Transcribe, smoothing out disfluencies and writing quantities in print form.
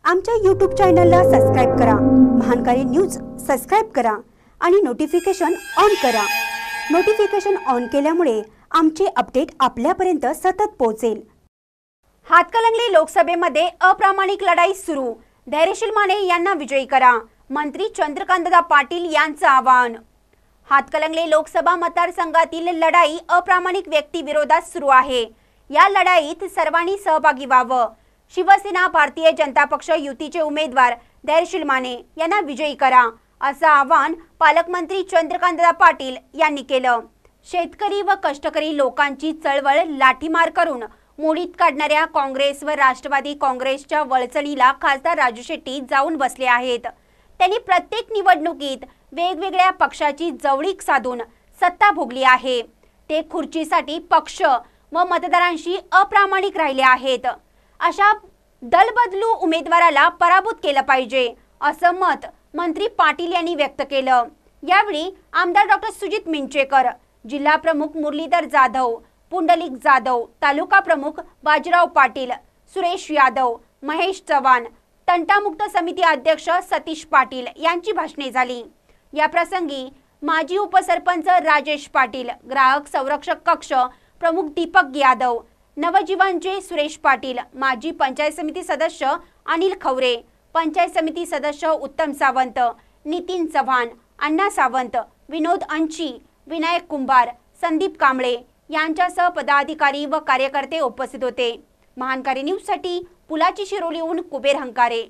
आमच्या YouTube चॅनलला subscribe करा, महानकारी न्यूज सबस्क्राइब करा आणि नोटिफिकेशन ऑन करा। नोटिफिकेशन ऑन केल्यामुळे आमचे अपडेट आपल्यापर्यंत सतत पोहोचेल। हातकणंगले लोकसभेमध्ये अप्रामाणिक लढाई सुरू, धैर्यशील माने यांना विजयी करा, मंत्री चंद्रकांतदादा पाटील यांचं आवाहन। हातकणंगले लोकसभा मतदारसंघातील लढाई अप्रामाणिक व्यक्ती विरोधात सुरू आहे। या लढाईत सर्वांनी सहभागी व्हावं। शिवसेना भारतीय जनता पक्ष युतीचे उमेदवार धैर्यशील माने यांना विजयी करा, असं आवाहन पालकमंत्री चंद्रकांतदादा पाटील यांनी केलं। शेतकरी व कष्टकरी लोकांची चळवळ लाठीमार करून मोडीत काढणाऱ्या काँग्रेस व राष्ट्रवादी काँग्रेसच्या वळचणीला खासदार राजू शेट्टी जाऊन बसले आहेत। त्यांनी प्रत्येक निवडणुकीत वेगवेगळ्या पक्षाची जवळीक साधून सत्ता भोगली आहे। ते खुर्चीसाठी पक्ष व मतदारांशी अप्रामाणिक राहिले आहेत। अशा दलबदलू उमेदवाराला पराभूत केलं पाहिजे, असं मत मंत्री पाटील यांनी व्यक्त केलं। यावेळी आमदार डॉक्टर सुजित मिंचेकर, जिल्हा प्रमुख मुरलीधर जाधव, पुंडलिक जाधव, तालुका प्रमुख बाजीराव पाटील, सुरेश यादव, महेश चव्हाण, तंटामुक्त समिती अध्यक्ष सतीश पाटील यांची भाषणे झाली। या प्रसंगी माजी उपसरपंच राजेश पाटील, ग्राहक संरक्षक कक्ष प्रमुख दीपक यादव, नवजीवनचे सुरेश पाटील, माजी पंचायत समिती सदस्य अनिल खवरे, पंचायत समिती सदस्य उत्तम सावंत, नितीन चव्हाण, अण्णा सावंत, विनोद अंची, विनायक कुंभार, संदीप कांबळे यांच्यासह पदाधिकारी व कार्यकर्ते उपस्थित होते। महानकारी न्यूज साठी पुलाची शिरोलीहून कुबेर हंकारे।